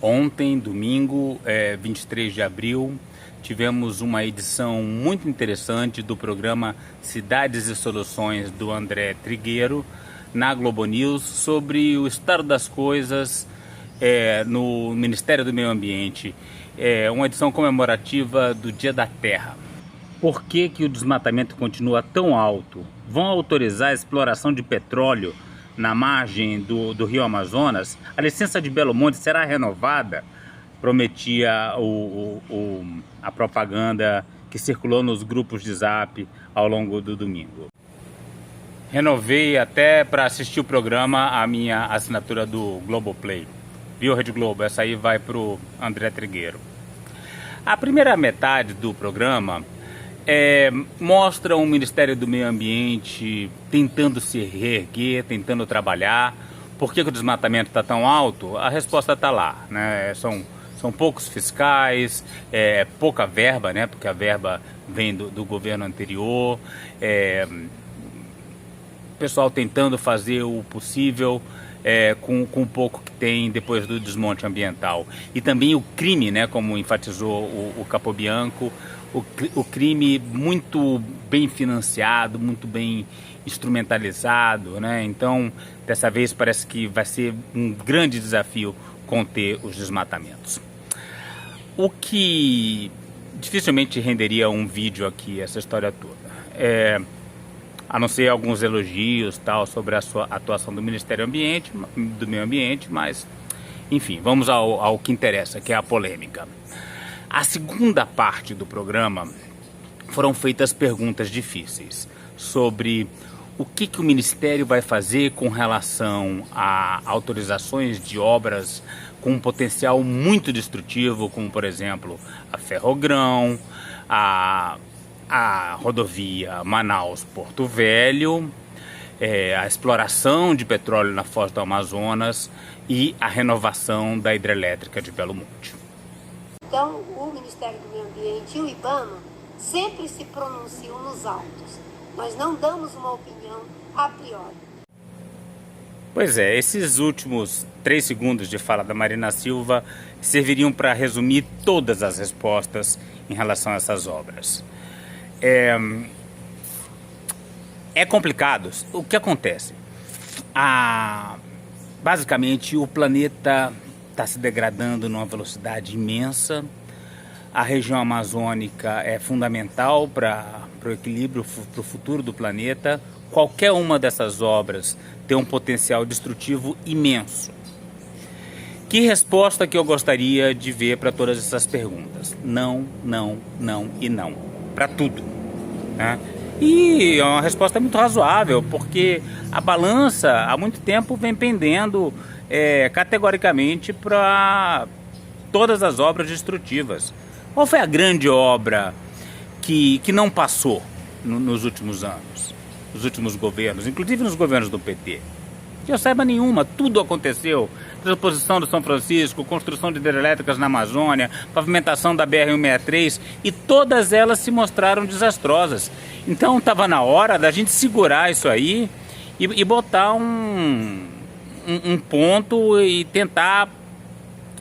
Ontem, domingo, 23 de abril, tivemos uma edição muito interessante do programa Cidades e Soluções do André Trigueiro na Globo News sobre o estado das coisas no Ministério do Meio Ambiente. Uma edição comemorativa do Dia da Terra. Por que o desmatamento continua tão alto? Vão autorizar a exploração de petróleo na margem do Rio Amazonas? A licença de Belo Monte será renovada? Prometia a propaganda que circulou nos grupos de Zap ao longo do domingo. Renovei até para assistir o programa a minha assinatura do Globoplay. Viu, Rede Globo? Essa aí vai para o André Trigueiro. A primeira metade do programa mostra o Ministério do Meio Ambiente tentando se reerguer, tentando trabalhar. Por que o desmatamento está tão alto? A resposta está lá, né? São poucos fiscais, pouca verba, né? Porque a verba vem do governo anterior. O pessoal tentando fazer o possível com o pouco que tem depois do desmonte ambiental. E também o crime, né? Como enfatizou o Capobianco, o crime muito bem financiado, muito bem instrumentalizado, né? Então, dessa vez parece que vai ser um grande desafio conter os desmatamentos. O que dificilmente renderia um vídeo aqui, essa história toda. A não ser alguns elogios tal, sobre a sua atuação do Ministério do Meio Ambiente, mas, enfim, vamos ao que interessa, que é a polêmica. A segunda parte do programa foram feitas perguntas difíceis sobre o que o Ministério vai fazer com relação a autorizações de obras com um potencial muito destrutivo, como, por exemplo, a Ferrogrão, a rodovia Manaus-Porto Velho, a exploração de petróleo na Foz do Amazonas e a renovação da hidrelétrica de Belo Monte. Então, o Ministério do Meio Ambiente e o IBAMA sempre se pronunciam nos autos. Nós não damos uma opinião a priori. Pois é, esses últimos 3 segundos de fala da Marina Silva serviriam para resumir todas as respostas em relação a essas obras. É complicado. O que acontece? Basicamente, o planeta está se degradando numa velocidade imensa. A região amazônica é fundamental para o equilíbrio, para o futuro do planeta. Qualquer uma dessas obras tem um potencial destrutivo imenso. Que resposta que eu gostaria de ver para todas essas perguntas? Não, não, não e não. Para tudo, né? E é uma resposta muito razoável, porque a balança há muito tempo vem pendendo categoricamente para todas as obras destrutivas. Qual foi a grande obra que não passou nos últimos anos, nos últimos governos, inclusive nos governos do PT? Que eu saiba nenhuma, tudo aconteceu. Transposição do São Francisco, construção de hidrelétricas na Amazônia, pavimentação da BR-163, e todas elas se mostraram desastrosas. Então estava na hora da gente segurar isso aí e botar um ponto e tentar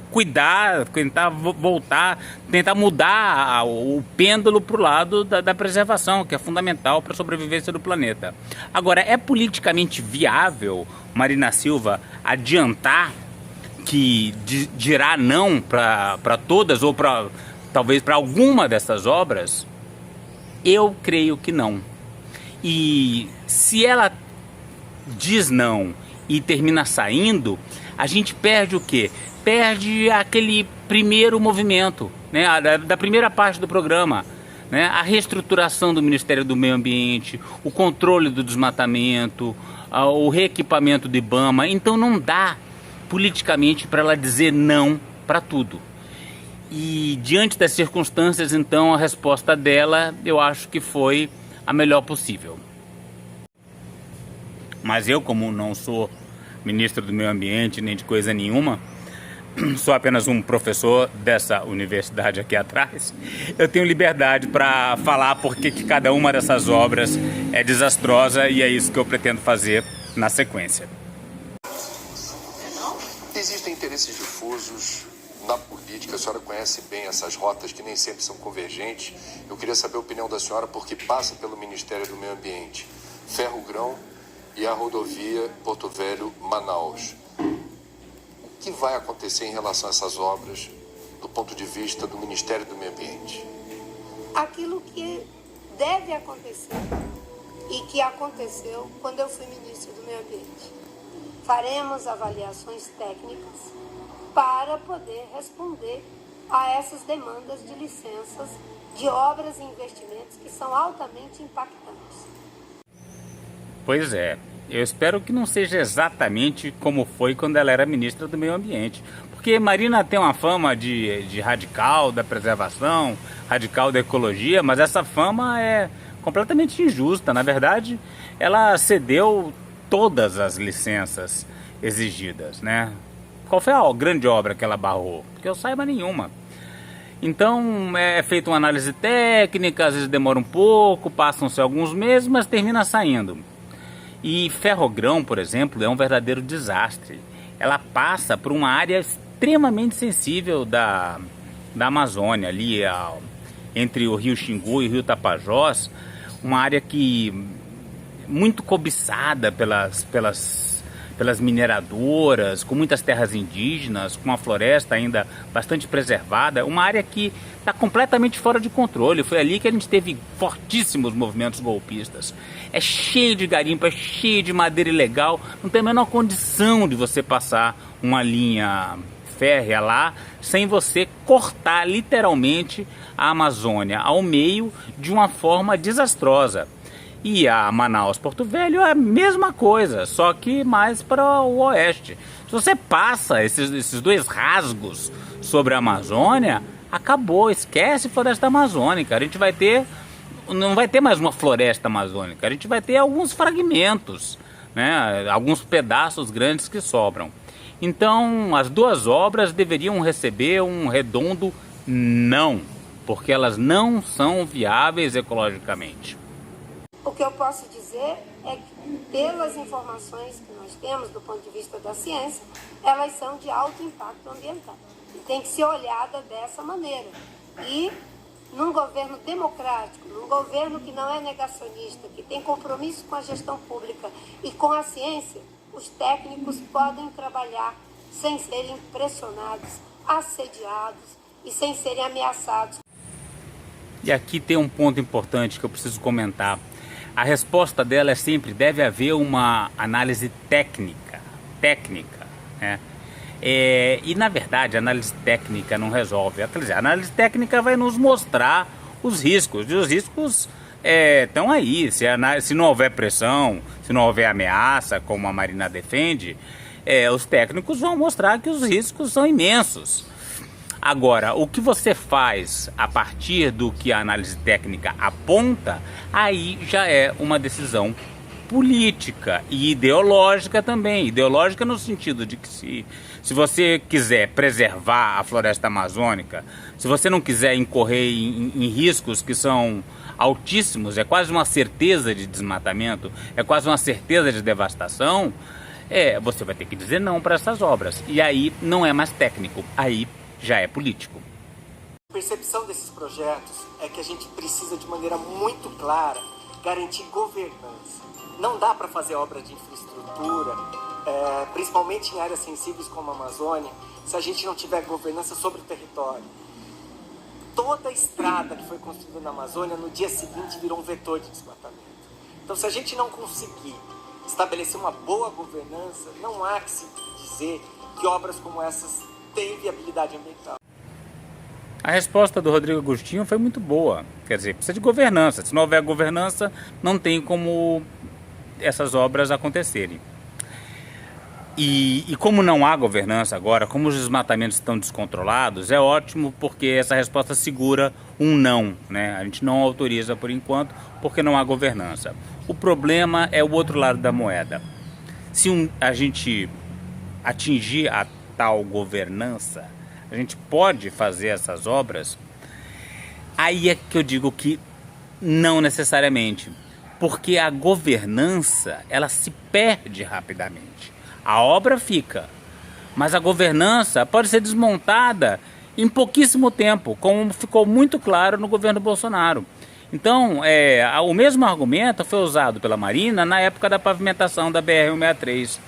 cuidar, tentar voltar, tentar mudar o pêndulo para o lado da preservação, que é fundamental para a sobrevivência do planeta. Agora, é politicamente viável, Marina Silva, adiantar que dirá não para todas ou talvez para alguma dessas obras? Eu creio que não. E se ela diz não e termina saindo, a gente perde o quê? Perde aquele primeiro movimento, né? Da primeira parte do programa, né? A reestruturação do Ministério do Meio Ambiente, o controle do desmatamento, o reequipamento do IBAMA. Então não dá politicamente para ela dizer não para tudo. E diante das circunstâncias, então, a resposta dela, eu acho que foi a melhor possível. Mas eu, como não sou ministro do Meio Ambiente, nem de coisa nenhuma, sou apenas um professor dessa universidade aqui atrás, eu tenho liberdade para falar porque que cada uma dessas obras é desastrosa, e é isso que eu pretendo fazer na sequência. Existem interesses difusos na política, a senhora conhece bem essas rotas que nem sempre são convergentes. Eu queria saber a opinião da senhora, porque passa pelo Ministério do Meio Ambiente, Ferrogrão e a rodovia Porto Velho-Manaus. O que vai acontecer em relação a essas obras do ponto de vista do Ministério do Meio Ambiente? Aquilo que deve acontecer e que aconteceu quando eu fui ministro do Meio Ambiente. Faremos avaliações técnicas para poder responder a essas demandas de licenças de obras e investimentos que são altamente impactantes. Pois é, eu espero que não seja exatamente como foi quando ela era ministra do Meio Ambiente. Porque Marina tem uma fama de radical da preservação, radical da ecologia, mas essa fama é completamente injusta. Na verdade, ela cedeu todas as licenças exigidas, né? Qual foi a grande obra que ela barrou? Que eu saiba, nenhuma. Então é feita uma análise técnica, às vezes demora um pouco, passam-se alguns meses, mas termina saindo. E Ferrogrão, por exemplo, é um verdadeiro desastre. Ela passa por uma área extremamente sensível da Amazônia, ali entre o rio Xingu e o rio Tapajós, uma área que muito cobiçada pelas mineradoras, com muitas terras indígenas, com uma floresta ainda bastante preservada, uma área que está completamente fora de controle. Foi ali que a gente teve fortíssimos movimentos golpistas. É cheio de garimpo, é cheio de madeira ilegal, não tem a menor condição de você passar uma linha férrea lá sem você cortar literalmente a Amazônia ao meio de uma forma desastrosa. E a Manaus-Porto Velho é a mesma coisa, só que mais para o oeste. Se você passa esses dois rasgos sobre a Amazônia, acabou, esquece floresta amazônica. A gente não vai ter mais uma floresta amazônica, a gente vai ter alguns fragmentos, né? Alguns pedaços grandes que sobram. Então, as duas obras deveriam receber um redondo não, porque elas não são viáveis ecologicamente. O que eu posso dizer é que, pelas informações que nós temos do ponto de vista da ciência, elas são de alto impacto ambiental. E tem que ser olhada dessa maneira. E, num governo democrático, num governo que não é negacionista, que tem compromisso com a gestão pública e com a ciência, os técnicos podem trabalhar sem serem pressionados, assediados e sem serem ameaçados. E aqui tem um ponto importante que eu preciso comentar. A resposta dela é sempre: deve haver uma análise técnica, né? E na verdade a análise técnica não resolve. Quer dizer, a análise técnica vai nos mostrar os riscos, e os riscos estão aí. Se não houver pressão, se não houver ameaça, como a Marina defende, os técnicos vão mostrar que os riscos são imensos. Agora, o que você faz a partir do que a análise técnica aponta, aí já é uma decisão política e ideológica também. Ideológica no sentido de que se você quiser preservar a floresta amazônica, se você não quiser incorrer em riscos que são altíssimos, é quase uma certeza de desmatamento, é quase uma certeza de devastação, você vai ter que dizer não para essas obras. E aí não é mais técnico, aí já é político. A percepção desses projetos é que a gente precisa, de maneira muito clara, garantir governança. Não dá para fazer obra de infraestrutura, principalmente em áreas sensíveis como a Amazônia, se a gente não tiver governança sobre o território. Toda estrada que foi construída na Amazônia, no dia seguinte, virou um vetor de desmatamento. Então, se a gente não conseguir estabelecer uma boa governança, não há que se dizer que obras como essas têm viabilidade ambiental. A resposta do Rodrigo Agostinho foi muito boa. Quer dizer, precisa de governança. Se não houver governança, não tem como essas obras acontecerem. E como não há governança agora, como os desmatamentos estão descontrolados, é ótimo porque essa resposta segura um não, né? A gente não autoriza por enquanto porque não há governança. O problema é o outro lado da moeda. Se a gente atingir a tal governança, a gente pode fazer essas obras, aí é que eu digo que não necessariamente, porque a governança ela se perde rapidamente. A obra fica, mas a governança pode ser desmontada em pouquíssimo tempo, como ficou muito claro no governo Bolsonaro. Então, o mesmo argumento foi usado pela Marina na época da pavimentação da BR-163.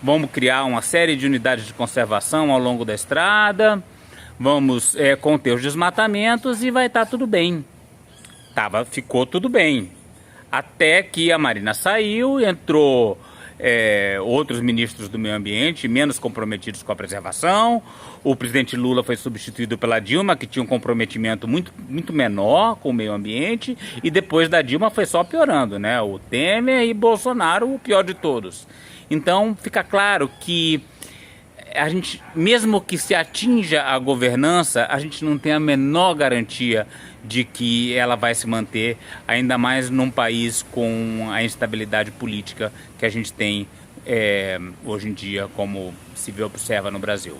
Vamos criar uma série de unidades de conservação ao longo da estrada, vamos conter os desmatamentos e vai estar tudo bem. Ficou tudo bem. Até que a Marina saiu, entrou outros ministros do meio ambiente menos comprometidos com a preservação. O presidente Lula foi substituído pela Dilma, que tinha um comprometimento muito menor com o meio ambiente, e depois da Dilma foi só piorando, né? O Temer e Bolsonaro, o pior de todos. Então fica claro que a gente, mesmo que se atinja a governança, a gente não tem a menor garantia de que ela vai se manter, ainda mais num país com a instabilidade política que a gente tem hoje em dia, como se observa no Brasil.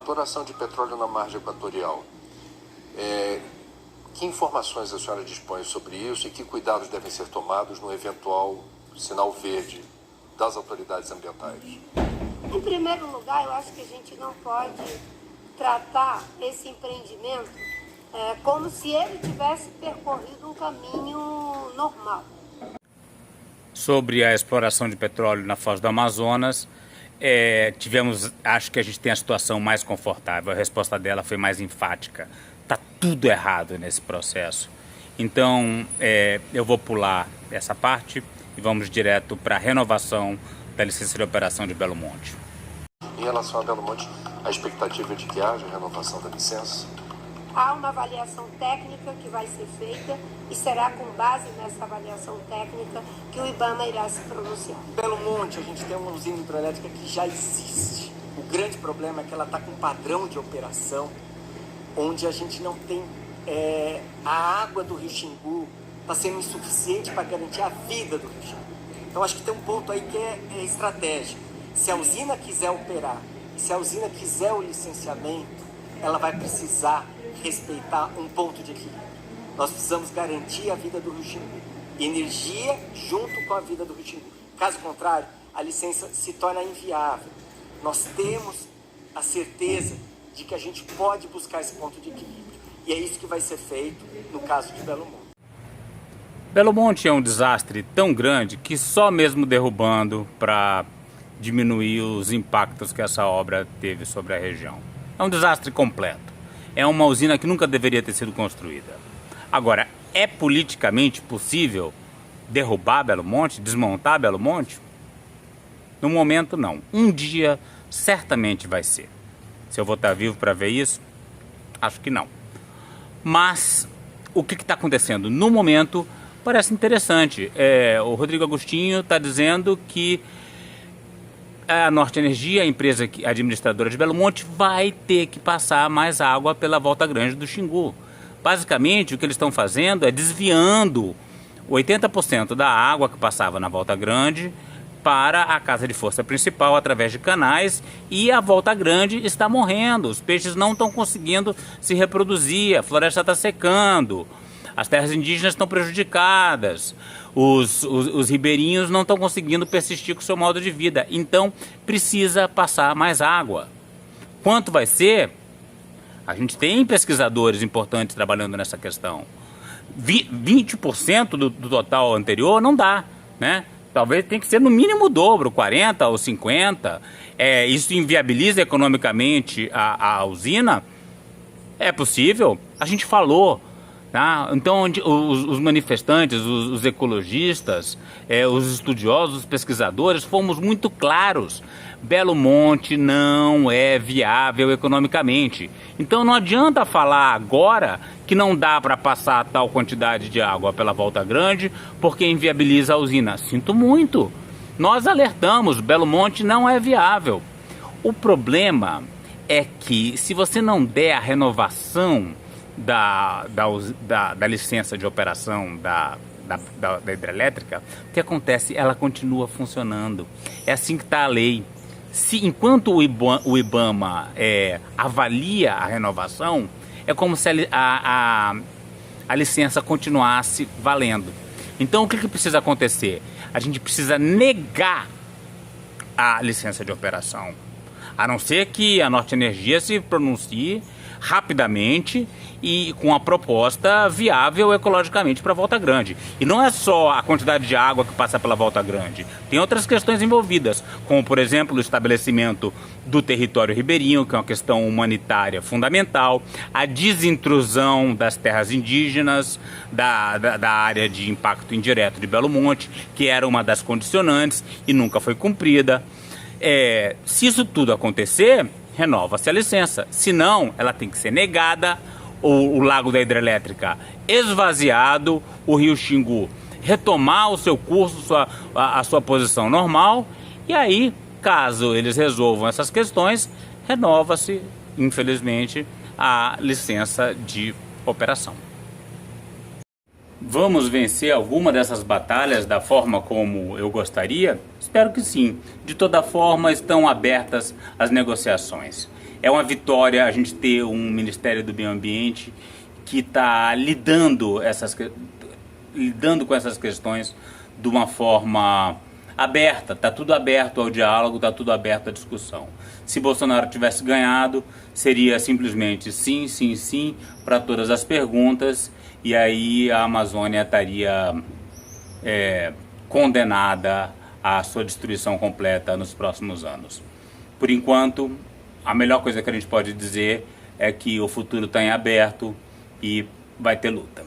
Exploração de petróleo na margem equatorial. Que informações a senhora dispõe sobre isso e que cuidados devem ser tomados no eventual sinal verde das autoridades ambientais? Em primeiro lugar, eu acho que a gente não pode tratar esse empreendimento como se ele tivesse percorrido um caminho normal. Sobre a exploração de petróleo na Foz do Amazonas, acho que a gente tem a situação mais confortável. A resposta dela foi mais enfática. Está tudo errado nesse processo. Então, eu vou pular essa parte e vamos direto para a renovação da licença de operação de Belo Monte. Em relação a Belo Monte, a expectativa é de que haja renovação da licença? Há uma avaliação técnica que vai ser feita e será com base nessa avaliação técnica que o IBAMA irá se pronunciar. Belo Monte, a gente tem uma usina hidrelétrica que já existe. O grande problema é que ela está com um padrão de operação onde a gente não tem... a água do Rio Xingu está sendo insuficiente para garantir a vida do Rio Xingu. Então acho que tem um ponto aí que é estratégico. Se a usina quiser operar, se a usina quiser o licenciamento, ela vai precisar respeitar um ponto de equilíbrio. Nós precisamos garantir a vida do Rio Xingu. Energia junto com a vida do Rio Xingu. Caso contrário, a licença se torna inviável. Nós temos a certeza de que a gente pode buscar esse ponto de equilíbrio. E é isso que vai ser feito no caso de Belo Monte. Belo Monte é um desastre tão grande que só mesmo derrubando para diminuir os impactos que essa obra teve sobre a região. É um desastre completo. É uma usina que nunca deveria ter sido construída. Agora, é politicamente possível derrubar Belo Monte, desmontar Belo Monte? No momento, não. Um dia, certamente vai ser. Se eu vou estar vivo para ver isso, acho que não. Mas, o que está acontecendo? No momento, parece interessante. O Rodrigo Agostinho está dizendo que a Norte Energia, a empresa administradora de Belo Monte, vai ter que passar mais água pela Volta Grande do Xingu. Basicamente, o que eles estão fazendo é desviando 80% da água que passava na Volta Grande para a casa de força principal através de canais, e a Volta Grande está morrendo. Os peixes não estão conseguindo se reproduzir, a floresta está secando, as terras indígenas estão prejudicadas, os ribeirinhos não estão conseguindo persistir com o seu modo de vida. Então precisa passar mais água. Quanto vai ser? A gente tem pesquisadores importantes trabalhando nessa questão. 20% do total anterior não dá, né? Talvez tenha que ser no mínimo o dobro, 40% ou 50%. Isso inviabiliza economicamente a usina? É possível? A gente falou. Tá? Então, os manifestantes, os ecologistas, os estudiosos, os pesquisadores, fomos muito claros. Belo Monte não é viável economicamente. Então não adianta falar agora que não dá para passar tal quantidade de água pela Volta Grande porque inviabiliza a usina. Sinto muito. Nós alertamos, Belo Monte não é viável. O problema é que se você não der a renovação da licença de operação da hidrelétrica, o que acontece? Ela continua funcionando. É assim que está a lei. Enquanto o IBAMA avalia a renovação, é como se a licença continuasse valendo. Então o que precisa acontecer? A gente precisa negar a licença de operação. a não ser que a Norte Energia se pronuncie rapidamente e com a proposta viável ecologicamente para Volta Grande. E não é só a quantidade de água que passa pela Volta Grande, tem outras questões envolvidas, como por exemplo o estabelecimento do território ribeirinho, que é uma questão humanitária fundamental, a desintrusão das terras indígenas, da área de impacto indireto de Belo Monte, que era uma das condicionantes e nunca foi cumprida. Se isso tudo acontecer, renova-se a licença, senão ela tem que ser negada, o lago da hidrelétrica esvaziado, o rio Xingu retomar o seu curso, a sua posição normal, e aí, caso eles resolvam essas questões, renova-se, infelizmente, a licença de operação. Vamos vencer alguma dessas batalhas da forma como eu gostaria? Espero que sim. De toda forma, estão abertas as negociações. É uma vitória a gente ter um Ministério do Meio Ambiente que está lidando com essas questões de uma forma aberta. Está tudo aberto ao diálogo, está tudo aberto à discussão. Se Bolsonaro tivesse ganhado, seria simplesmente sim, sim, sim para todas as perguntas. E aí a Amazônia estaria condenada à sua destruição completa nos próximos anos. Por enquanto, a melhor coisa que a gente pode dizer é que o futuro está em aberto e vai ter luta.